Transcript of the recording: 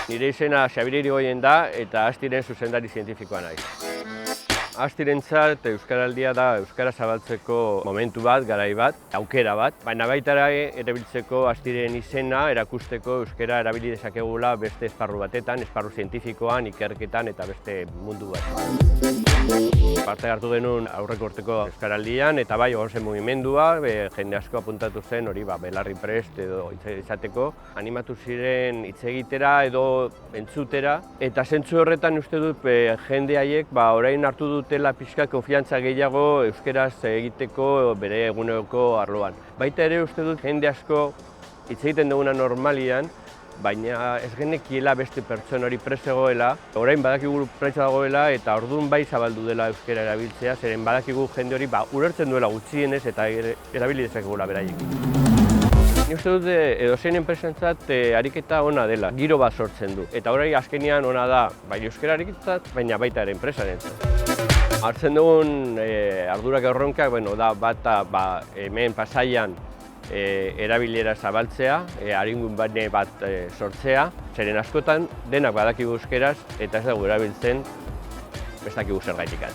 Nire izena Xabir Irigoyen da eta Astiren zuzendari zientifikoa naiz. Astirentzat Euskaraldia da euskara zabaltzeko momentu bat, garai bat, aukera bat, baina baita ere erabiltzeko Astiren izena erakusteko euskara erabili dezakegula beste esparru batetan, esparru zientifikoan, ikerketan eta beste mundu bat. Parte hartu genuen aurreko urteko Euskaraldian eta bai egon zen mugimendua, jende asko apuntatu zen hori belarri prest edo izateko, animatu ziren hitz egitera edo entzutera eta zentzu horretan uste dut jende haiek orain hartu dutela pixka konfiantza gehiago euskeraz egiteko bere eguneroko arloan. Baita ere uste dut jende asko hitz egiten duguna normalian, baina ez genekiela beste pertsona hori prest zegoela, orain badakigu prest dagoela eta orduan bai zabaldu dela euskara erabiltzea, zeren badakigu jende hori ulertzen duela gutxienez eta erabili dezakegula beraiek. Ni uste dut edozein enpresentzat ariketa ona dela, giro bat sortzen du. Eta orain azkenean ona da, bai euskara ariketzat, baina baita ere enpresarentzat. Hartzen dugun ardurak erronkak, da bata hemen Pasaian erabilera zabaltzea, haringun bane bat sortzea, zeren askotan denak badakigu euskeraz eta ez dugu erabiltzen, ez dakigu zergaitik.